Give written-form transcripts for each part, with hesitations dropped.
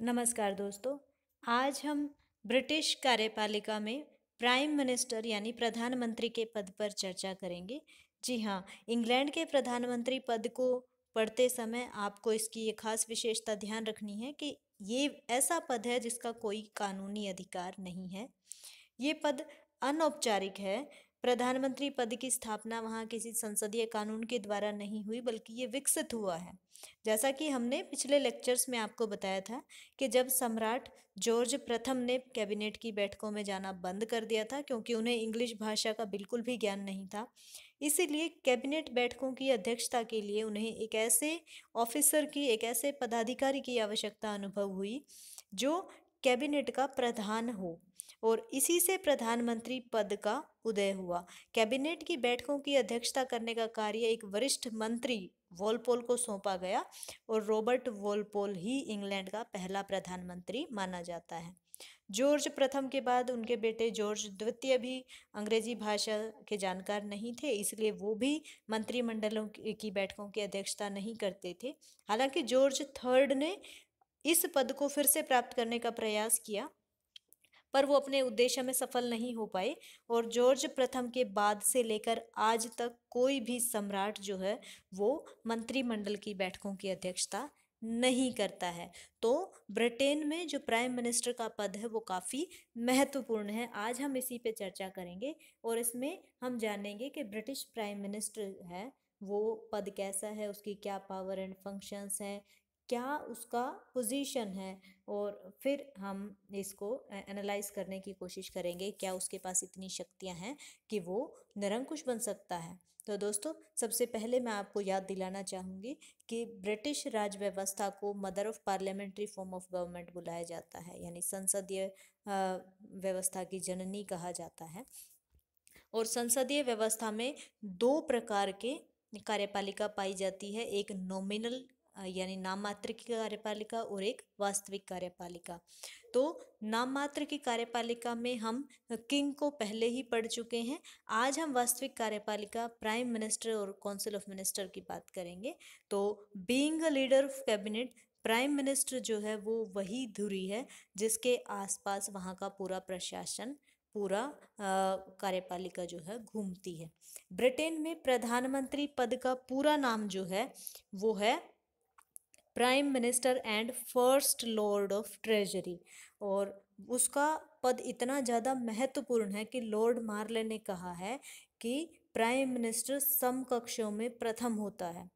नमस्कार दोस्तों। आज हम ब्रिटिश कार्यपालिका में प्राइम मिनिस्टर यानी प्रधानमंत्री के पद पर चर्चा करेंगे। जी हाँ, इंग्लैंड के प्रधानमंत्री पद को पढ़ते समय आपको इसकी ये खास विशेषता ध्यान रखनी है कि ये ऐसा पद है जिसका कोई कानूनी अधिकार नहीं है। ये पद अनौपचारिक है। प्रधानमंत्री पद की स्थापना वहाँ किसी संसदीय कानून के द्वारा नहीं हुई, बल्कि ये विकसित हुआ है। जैसा कि हमने पिछले लेक्चर्स में आपको बताया था कि जब सम्राट जॉर्ज प्रथम ने कैबिनेट की बैठकों में जाना बंद कर दिया था, क्योंकि उन्हें इंग्लिश भाषा का बिल्कुल भी ज्ञान नहीं था। इसीलिए कैबिनेट बैठकों की अध्यक्षता के लिए उन्हें एक ऐसे ऑफिसर की, एक ऐसे पदाधिकारी की आवश्यकता अनुभव हुई जो कैबिनेट का प्रधान हो, और इसी से प्रधानमंत्री पद का उदय हुआ। कैबिनेट की बैठकों की अध्यक्षता करने का कार्य एक वरिष्ठ मंत्री वॉलपोल को सौंपा गया, और रॉबर्ट वॉलपोल ही इंग्लैंड का पहला प्रधानमंत्री माना जाता है। जॉर्ज प्रथम के बाद उनके बेटे जॉर्ज द्वितीय भी अंग्रेजी भाषा के जानकार नहीं थे, इसलिए वो भी मंत्रिमंडलों की बैठकों की अध्यक्षता नहीं करते थे। हालांकि जॉर्ज थर्ड ने इस पद को फिर से प्राप्त करने का प्रयास किया, पर वो अपने उद्देश्य में सफल नहीं हो पाए, और जॉर्ज प्रथम के बाद से लेकर आज तक कोई भी सम्राट जो है वो मंत्रिमंडल की बैठकों की अध्यक्षता नहीं करता है। तो ब्रिटेन में जो प्राइम मिनिस्टर का पद है वो काफ़ी महत्वपूर्ण है। आज हम इसी पे चर्चा करेंगे, और इसमें हम जानेंगे कि ब्रिटिश प्राइम मिनिस्टर है वो पद कैसा है, उसकी क्या पावर एंड फंक्शंस हैं, क्या उसका पोजीशन है, और फिर हम इसको एनालाइज करने की कोशिश करेंगे क्या उसके पास इतनी शक्तियां हैं कि वो निरंकुश बन सकता है। तो दोस्तों, सबसे पहले मैं आपको याद दिलाना चाहूँगी कि ब्रिटिश राज व्यवस्था को mother of parliamentary form of government बुलाया जाता है, यानी संसदीय व्यवस्था की जननी कहा जाता है। और संसदीय व्यवस्था में दो प्रकार के कार्यपालिका पाई जाती है, एक नॉमिनल यानी नाम मात्र की कार्यपालिका, और एक वास्तविक कार्यपालिका। तो नाम मात्र की कार्यपालिका में हम किंग को पहले ही पढ़ चुके हैं। आज हम वास्तविक कार्यपालिका, प्राइम मिनिस्टर और काउंसिल ऑफ मिनिस्टर की बात करेंगे। तो being a leader of cabinet, prime minister जो है वो वही धुरी है जिसके आसपास वहाँ का पूरा प्रशासन, पूरा कार्यपालिका जो है घूमती है। ब्रिटेन में प्रधानमंत्री पद का पूरा नाम जो है वो है prime minister and first Lord of treasury, और उसका पद इतना ज़्यादा महत्वपूर्ण है कि लॉर्ड मार्ले ने कहा है कि प्राइम मिनिस्टर समकक्षों में प्रथम होता है।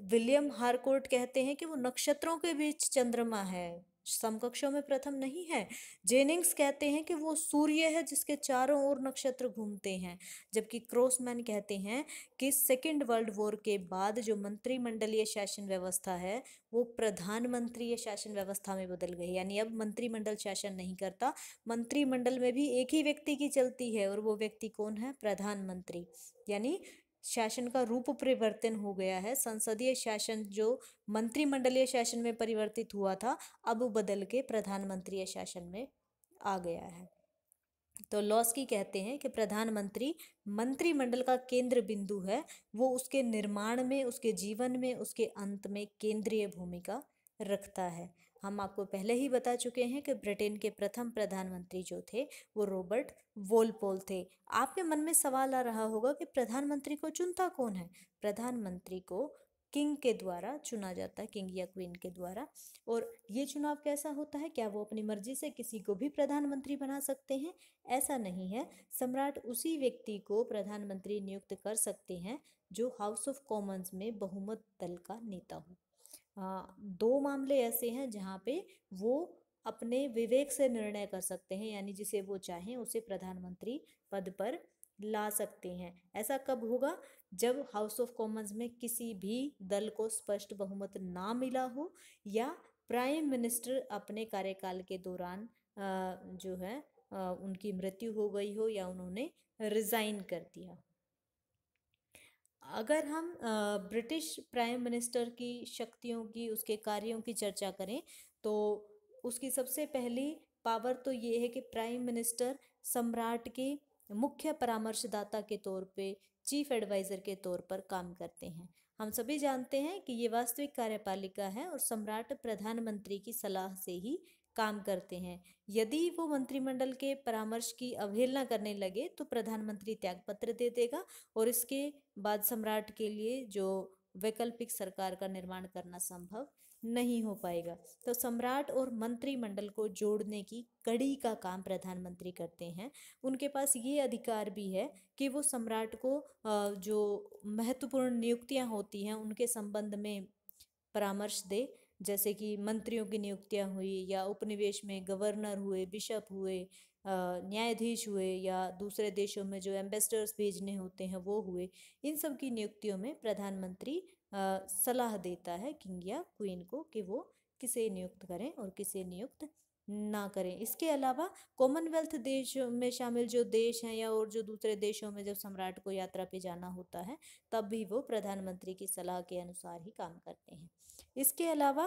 विलियम हारकोर्ट कहते हैं कि वो नक्षत्रों के बीच चंद्रमा है, समकक्षों में प्रथम नहीं है। जेनिंग्स कहते हैं कि वो सूर्य है जिसके चारों ओर नक्षत्र घूमते हैं, जबकि क्रॉसमैन कहते हैं कि सेकेंड वर्ल्ड वॉर के बाद जो मंत्रिमंडलीय शासन व्यवस्था है वो प्रधानमंत्रीय शासन व्यवस्था में बदल गई, यानी अब मंत्रिमंडल शासन नहीं करता, मंत्रिमंडल में भी एक ही व्यक्ति की चलती है, और वो व्यक्ति कौन है? प्रधानमंत्री। यानी शासन का रूप परिवर्तन हो गया है। संसदीय शासन जो मंत्रिमंडलीय शासन में परिवर्तित हुआ था, अब बदल के प्रधानमंत्रीय शासन में आ गया है। तो लॉस्की कहते हैं कि प्रधानमंत्री मंत्रिमंडल का केंद्र बिंदु है, वो उसके निर्माण में, उसके जीवन में, उसके अंत में केंद्रीय भूमिका रखता है। हम आपको पहले ही बता चुके हैं कि ब्रिटेन के प्रथम प्रधानमंत्री जो थे वो रॉबर्ट वॉलपोल थे। आपके मन में सवाल आ रहा होगा कि प्रधानमंत्री को चुनता कौन है? प्रधानमंत्री को किंग के द्वारा चुना जाता है, किंग या क्वीन के द्वारा। और ये चुनाव कैसा होता है? क्या वो अपनी मर्जी से किसी को भी प्रधानमंत्री बना सकते हैं? ऐसा नहीं है। सम्राट उसी व्यक्ति को प्रधानमंत्री नियुक्त कर सकते हैं जो हाउस ऑफ कॉमन्स में बहुमत दल का नेता हो। दो मामले ऐसे हैं जहाँ पे वो अपने विवेक से निर्णय कर सकते हैं, यानी जिसे वो चाहें उसे प्रधानमंत्री पद पर ला सकते हैं। ऐसा कब होगा? जब हाउस ऑफ कॉमन्स में किसी भी दल को स्पष्ट बहुमत ना मिला हो, या प्राइम मिनिस्टर अपने कार्यकाल के दौरान जो है उनकी मृत्यु हो गई हो, या उन्होंने रिजाइन कर दिया। अगर हम ब्रिटिश प्राइम मिनिस्टर की शक्तियों की, उसके कार्यों की चर्चा करें, तो उसकी सबसे पहली पावर तो ये है कि प्राइम मिनिस्टर सम्राट के मुख्य परामर्शदाता के तौर पे, चीफ एडवाइज़र के तौर पर काम करते हैं। हम सभी जानते हैं कि ये वास्तविक कार्यपालिका है और सम्राट प्रधानमंत्री की सलाह से ही काम करते हैं। यदि वो मंत्रिमंडल के परामर्श की अवहेलना करने लगे तो प्रधानमंत्री त्यागपत्र दे देगा और इसके बाद सम्राट के लिए जो वैकल्पिक सरकार का निर्माण करना संभव नहीं हो पाएगा। तो सम्राट और मंत्रिमंडल को जोड़ने की कड़ी का काम प्रधानमंत्री करते हैं। उनके पास ये अधिकार भी है कि वो सम्राट को जो महत्वपूर्ण नियुक्तियां होती हैं उनके संबंध में परामर्श दे, जैसे कि मंत्रियों की नियुक्तियां हुई या उपनिवेश में गवर्नर हुए, बिशप हुए, न्यायाधीश हुए या दूसरे देशों में जो एम्बेसडर्स भेजने होते हैं वो हुए। इन सब की नियुक्तियों में प्रधानमंत्री सलाह देता है किंग या क्वीन को कि वो किसे नियुक्त करें और किसे नियुक्त ना करें। इसके अलावा कॉमनवेल्थ देश में शामिल जो देश हैं या और जो दूसरे देशों में जब सम्राट को यात्रा पे जाना होता है तब भी वो प्रधानमंत्री की सलाह के अनुसार ही काम करते हैं। इसके अलावा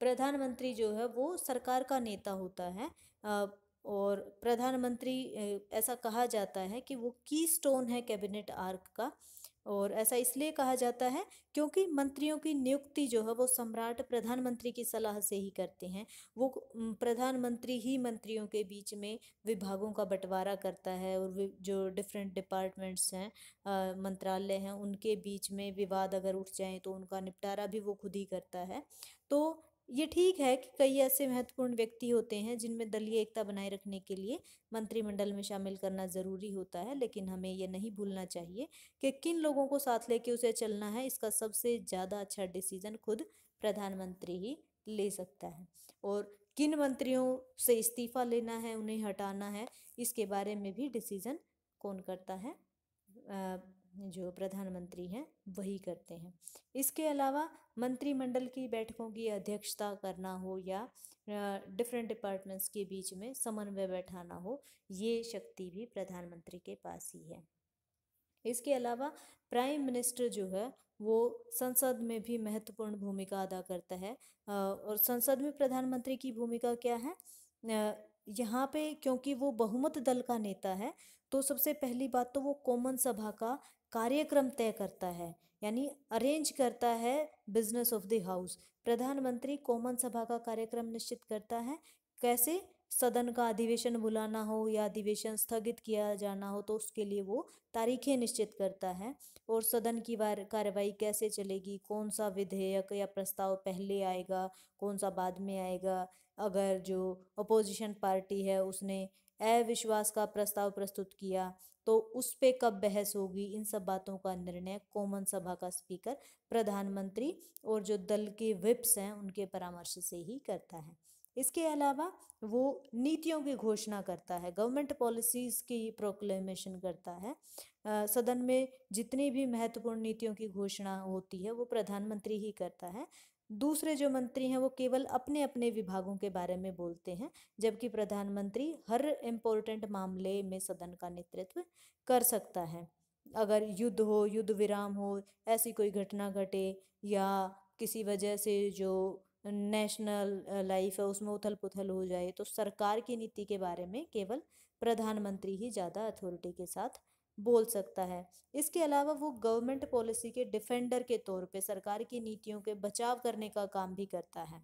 प्रधानमंत्री जो है वो सरकार का नेता होता है और प्रधानमंत्री ऐसा कहा जाता है कि वो की स्टोन है कैबिनेट आर्क का। और ऐसा इसलिए कहा जाता है क्योंकि मंत्रियों की नियुक्ति जो है वो सम्राट प्रधानमंत्री की सलाह से ही करते हैं। वो प्रधानमंत्री ही मंत्रियों के बीच में विभागों का बंटवारा करता है और जो डिफरेंट डिपार्टमेंट्स हैं, मंत्रालय हैं, उनके बीच में विवाद अगर उठ जाए तो उनका निपटारा भी वो खुद ही करता है। तो ये ठीक है कि कई ऐसे महत्वपूर्ण व्यक्ति होते हैं जिनमें दलीय एकता बनाए रखने के लिए मंत्रिमंडल में शामिल करना ज़रूरी होता है, लेकिन हमें ये नहीं भूलना चाहिए कि किन लोगों को साथ लेके उसे चलना है। इसका सबसे ज़्यादा अच्छा डिसीजन खुद प्रधानमंत्री ही ले सकता है। और किन मंत्रियों से इस्तीफा लेना है, उन्हें हटाना है, इसके बारे में भी डिसीजन कौन करता है? जो प्रधानमंत्री हैं वही करते हैं। इसके अलावा मंत्रिमंडल की बैठकों की अध्यक्षता करना हो या डिफरेंट डिपार्टमेंट्स के बीच में समन्वय बैठाना हो, ये शक्ति भी प्रधानमंत्री के पास ही है। इसके अलावा प्राइम मिनिस्टर जो है वो संसद में भी महत्वपूर्ण भूमिका अदा करता है। और संसद में प्रधानमंत्री की भूमिका क्या है? यहाँ पे क्योंकि वो बहुमत दल का नेता है तो सबसे पहली बात तो वो कॉमन सभा का कार्यक्रम तय करता है, यानी अरेंज करता है बिजनेस ऑफ द हाउस। प्रधानमंत्री कॉमन सभा का कार्यक्रम निश्चित करता है। कैसे? सदन का अधिवेशन बुलाना हो या अधिवेशन स्थगित किया जाना हो तो उसके लिए वो तारीखें निश्चित करता है। और सदन की कार्रवाई कैसे चलेगी, कौन सा विधेयक या प्रस्ताव पहले आएगा, कौन सा बाद में आएगा, अगर जो अपोजिशन पार्टी है उसने अविश्वास का प्रस्ताव प्रस्तुत किया तो उस पे कब बहस होगी, इन सब बातों का निर्णय कॉमन सभा का स्पीकर प्रधानमंत्री और जो दल के विप्स हैं उनके परामर्श से ही करता है। इसके अलावा वो नीतियों की घोषणा करता है, गवर्नमेंट पॉलिसीज की प्रोक्लेमेशन करता है। सदन में जितनी भी महत्वपूर्ण नीतियों की घोषणा होती है वो प्रधानमंत्री ही करता है। दूसरे जो मंत्री हैं वो केवल अपने अपने विभागों के बारे में बोलते हैं, जबकि प्रधानमंत्री हर इम्पोर्टेंट मामले में सदन का नेतृत्व कर सकता है। अगर युद्ध हो, युद्ध विराम हो, ऐसी कोई घटना घटे या किसी वजह से जो नेशनल लाइफ है उसमें उथल पुथल हो जाए तो सरकार की नीति के बारे में केवल प्रधानमंत्री ही ज़्यादा अथॉरिटी के साथ बोल सकता है। इसके अलावा वो गवर्नमेंट पॉलिसी के डिफेंडर के तौर पे सरकार की नीतियों के बचाव करने का काम भी करता है।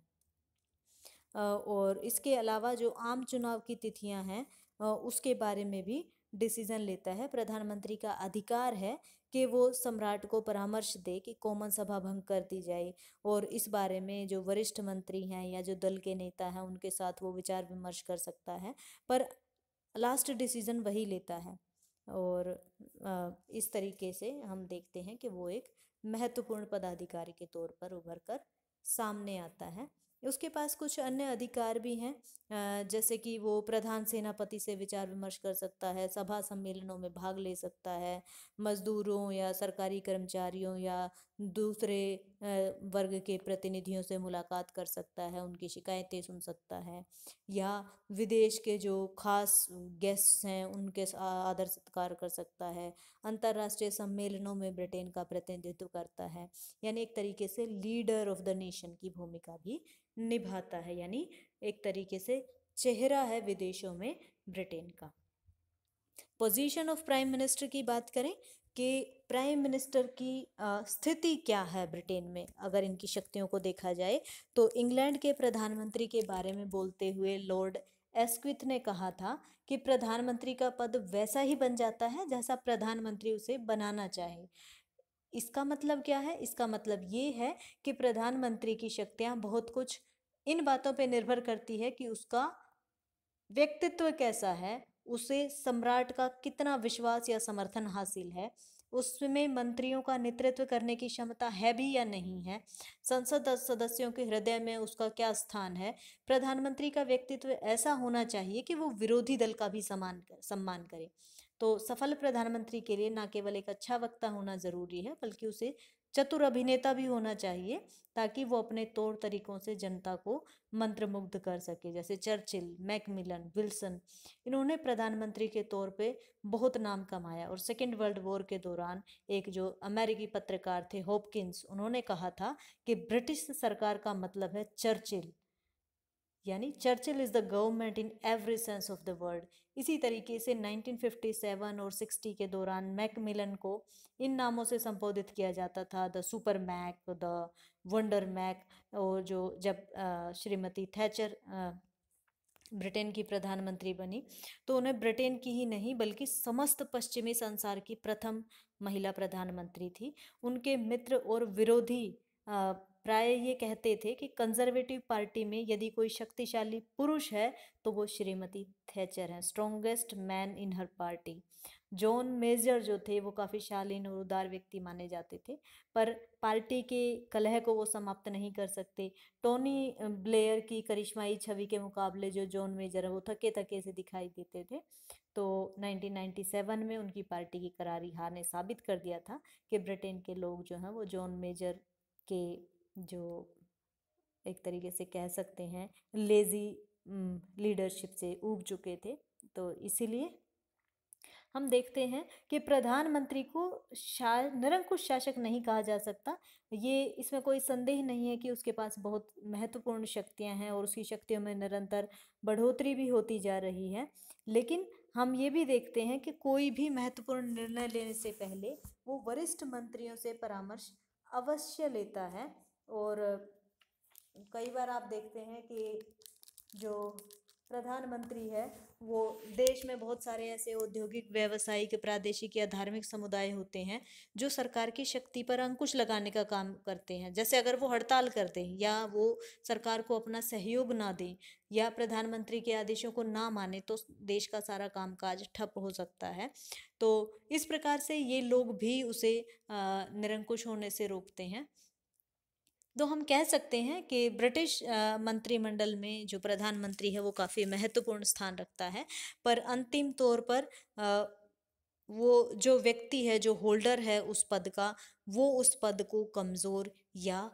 और इसके अलावा जो आम चुनाव की तिथियां हैं उसके बारे में भी डिसीजन लेता है। प्रधानमंत्री का अधिकार है कि वो सम्राट को परामर्श दे कि कॉमन सभा भंग कर दी जाए और इस बारे में जो वरिष्ठ मंत्री हैं या जो दल के नेता हैं उनके साथ वो विचार विमर्श कर सकता है, पर लास्ट डिसीजन वही लेता है। और इस तरीके से हम देखते हैं कि वो एक महत्वपूर्ण पदाधिकारी के तौर पर उभर कर सामने आता है। उसके पास कुछ अन्य अधिकार भी हैं, जैसे कि वो प्रधान सेनापति से विचार विमर्श कर सकता है, सभा सम्मेलनों में भाग ले सकता है, मजदूरों या सरकारी कर्मचारियों या दूसरे वर्ग के प्रतिनिधियों से मुलाकात कर सकता है, उनकी शिकायतें सुन सकता है, या विदेश के जो खास गेस्ट्स हैं उनके आदर सत्कार कर सकता है, अंतर्राष्ट्रीय सम्मेलनों में ब्रिटेन का प्रतिनिधित्व करता है, यानी एक तरीके से लीडर ऑफ द नेशन की भूमिका भी निभाता है, यानी एक तरीके से चेहरा है विदेशों में ब्रिटेन का। पोजीशन ऑफ प्राइम मिनिस्टर की बात करें कि प्राइम मिनिस्टर की स्थिति क्या है ब्रिटेन में। अगर इनकी शक्तियों को देखा जाए तो इंग्लैंड के प्रधानमंत्री के बारे में बोलते हुए लॉर्ड एस्क्विथ ने कहा था कि प्रधानमंत्री का पद वैसा ही बन जाता है जैसा प्रधानमंत्री उसे बनाना चाहे। इसका मतलब क्या है? इसका मतलब ये है कि प्रधानमंत्री की शक्तियां बहुत कुछ इन बातों पे निर्भर करती है कि उसका व्यक्तित्व कैसा है, उसे सम्राट का कितना विश्वास या समर्थन हासिल है, उसमें मंत्रियों का नेतृत्व करने की क्षमता है भी या नहीं है, संसद सदस्यों के हृदय में उसका क्या स्थान है। प्रधानमंत्री का व्यक्तित्व ऐसा होना चाहिए कि वो विरोधी दल का भी सम्मान करे। तो सफल प्रधानमंत्री के लिए न केवल एक अच्छा वक्ता होना जरूरी है बल्कि उसे चतुर अभिनेता भी होना चाहिए, ताकि वो अपने तौर तरीकों से जनता को मंत्रमुग्ध कर सके। जैसे चर्चिल, मैकमिलन, विल्सन, इन्होंने प्रधानमंत्री के तौर पे बहुत नाम कमाया। और सेकेंड वर्ल्ड वॉर के दौरान एक जो अमेरिकी पत्रकार थे हॉपकिंस, उन्होंने कहा था कि ब्रिटिश सरकार का मतलब है चर्चिल, यानी Churchill is the government in every sense of the word. इसी तरीके से 1957 और 60 के दौरान मैकमिलन को इन नामों से संबोधित किया जाता था, the super Mac, the wonder Mac. और जो जब श्रीमती थैचर ब्रिटेन की प्रधानमंत्री बनी तो उन्हें ब्रिटेन की ही नहीं बल्कि समस्त पश्चिमी संसार की प्रथम महिला प्रधानमंत्री थी। उनके मित्र और विरोधी प्राय ये कहते थे कि कंजर्वेटिव पार्टी में यदि कोई शक्तिशाली पुरुष है तो वो श्रीमती थैचर हैं, strongest man in her party. John Major जो थे वो काफ़ी शालीन और उदार व्यक्ति माने जाते थे, पर पार्टी के कलह को वो समाप्त नहीं कर सकते। टोनी ब्लेयर की करिश्माई छवि के मुकाबले जो जॉन मेजर है वो थके थके से दिखाई देते थे। तो 1997 में उनकी पार्टी की करारी हार ने साबित कर दिया था कि ब्रिटेन के लोग जो हैं वो जॉन मेजर के जो एक तरीके से कह सकते हैं लेजी लीडरशिप से ऊब चुके थे। तो इसीलिए हम देखते हैं कि प्रधानमंत्री को निरंकुश शासक नहीं कहा जा सकता। ये इसमें कोई संदेह नहीं है कि उसके पास बहुत महत्वपूर्ण शक्तियां हैं और उसकी शक्तियों में निरंतर बढ़ोतरी भी होती जा रही है। लेकिन हम ये भी देखते हैं कि कोई भी महत्वपूर्ण निर्णय लेने से पहले वो वरिष्ठ मंत्रियों से परामर्श अवश्य लेता है। और कई बार आप देखते हैं कि जो प्रधानमंत्री है वो देश में बहुत सारे ऐसे औद्योगिक, व्यावसायिक, प्रादेशिक या धार्मिक समुदाय होते हैं जो सरकार की शक्ति पर अंकुश लगाने का काम करते हैं। जैसे अगर वो हड़ताल कर दें या वो सरकार को अपना सहयोग ना दें या प्रधानमंत्री के आदेशों को ना माने तो देश का सारा कामकाज ठप हो सकता है। तो इस प्रकार से ये लोग भी उसे निरंकुश होने से रोकते हैं। तो हम कह सकते हैं कि ब्रिटिश मंत्रिमंडल में जो प्रधानमंत्री है वो काफ़ी महत्वपूर्ण स्थान रखता है, पर अंतिम तौर पर वो जो व्यक्ति है, जो होल्डर है उस पद का, वो उस पद को कमज़ोर या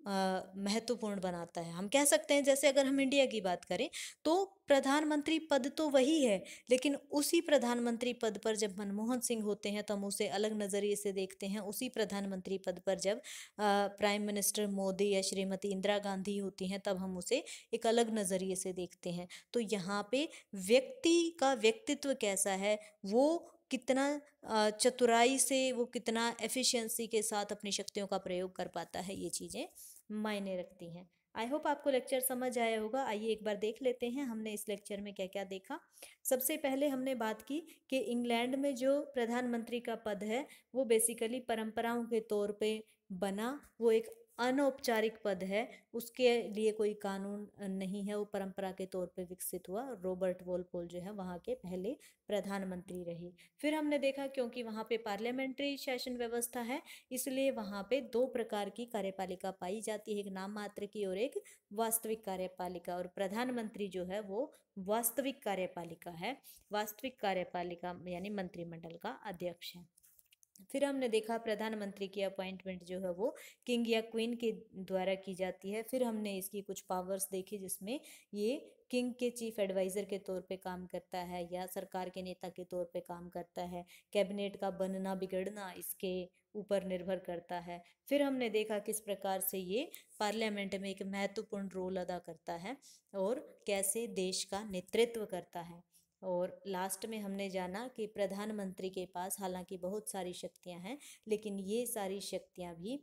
महत्वपूर्ण बनाता है। हम कह सकते हैं जैसे अगर हम इंडिया की बात करें तो प्रधानमंत्री पद तो वही है, लेकिन उसी प्रधानमंत्री पद पर जब मनमोहन सिंह होते हैं तो हम उसे अलग नज़रिए से देखते हैं। उसी प्रधानमंत्री पद पर जब प्राइम मिनिस्टर मोदी या श्रीमती इंदिरा गांधी होती हैं तब हम उसे एक अलग नज़रिए से देखते हैं। तो यहाँ पे व्यक्ति का व्यक्तित्व कैसा है, वो कितना चतुराई से, वो कितना एफिशिएंसी के साथ अपनी शक्तियों का प्रयोग कर पाता है, ये चीज़ें मायने रखती हैं। आई होप आपको लेक्चर समझ आया होगा। आइए एक बार देख लेते हैं हमने इस लेक्चर में क्या क्या देखा। सबसे पहले हमने बात की कि इंग्लैंड में जो प्रधानमंत्री का पद है वो बेसिकली परंपराओं के तौर पे बना, वो एक अनौपचारिक पद है, उसके लिए कोई कानून नहीं है, वो परंपरा के तौर पे विकसित हुआ। रॉबर्ट वॉलपोल जो है वहाँ के पहले प्रधानमंत्री रहे। फिर हमने देखा क्योंकि वहाँ पे पार्लियामेंट्री शासन व्यवस्था है इसलिए वहाँ पे दो प्रकार की कार्यपालिका पाई जाती है, एक नाम मात्र की और एक वास्तविक कार्यपालिका। और प्रधानमंत्री जो है वो वास्तविक कार्यपालिका है, वास्तविक कार्यपालिका यानी मंत्रिमंडल का अध्यक्ष है। फिर हमने देखा प्रधानमंत्री की अपॉइंटमेंट जो है वो किंग या क्वीन के द्वारा की जाती है। फिर हमने इसकी कुछ पावर्स देखी जिसमें ये किंग के चीफ एडवाइज़र के तौर पे काम करता है या सरकार के नेता के तौर पे काम करता है। कैबिनेट का बनना बिगड़ना इसके ऊपर निर्भर करता है। फिर हमने देखा किस प्रकार से ये पार्लियामेंट में एक महत्वपूर्ण रोल अदा करता है और कैसे देश का नेतृत्व करता है। और लास्ट में हमने जाना कि प्रधानमंत्री के पास हालांकि बहुत सारी शक्तियां हैं, लेकिन ये सारी शक्तियां भी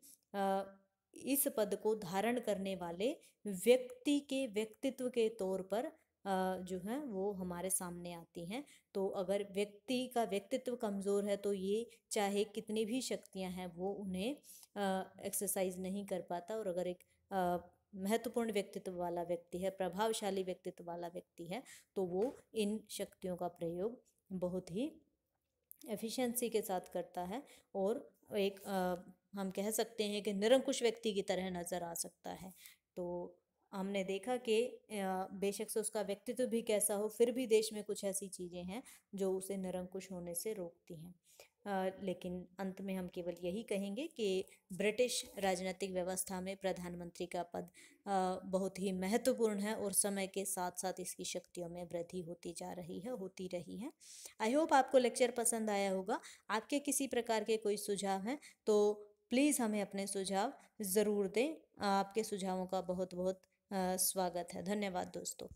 इस पद को धारण करने वाले व्यक्ति के व्यक्तित्व के तौर पर जो है वो हमारे सामने आती हैं। तो अगर व्यक्ति का व्यक्तित्व कमज़ोर है तो ये चाहे कितनी भी शक्तियां हैं वो उन्हें एक्सरसाइज नहीं कर पाता। और अगर एक महत्वपूर्ण व्यक्तित्व वाला व्यक्ति है, प्रभावशाली व्यक्तित्व वाला व्यक्ति है, तो वो इन शक्तियों का प्रयोग बहुत ही एफिशिएंसी के साथ करता है और एक हम कह सकते हैं कि निरंकुश व्यक्ति की तरह नज़र आ सकता है। तो हमने देखा कि बेशक से उसका व्यक्तित्व भी कैसा हो, फिर भी देश में कुछ ऐसी चीज़ें हैं जो उसे निरंकुश होने से रोकती हैं। लेकिन अंत में हम केवल यही कहेंगे कि ब्रिटिश राजनीतिक व्यवस्था में प्रधानमंत्री का पद बहुत ही महत्वपूर्ण है और समय के साथ साथ इसकी शक्तियों में वृद्धि होती जा रही है, होती रही है। आई होप आपको लेक्चर पसंद आया होगा। आपके किसी प्रकार के कोई सुझाव हैं तो प्लीज़ हमें अपने सुझाव ज़रूर दें। आपके सुझावों का बहुत बहुत स्वागत है। धन्यवाद दोस्तों।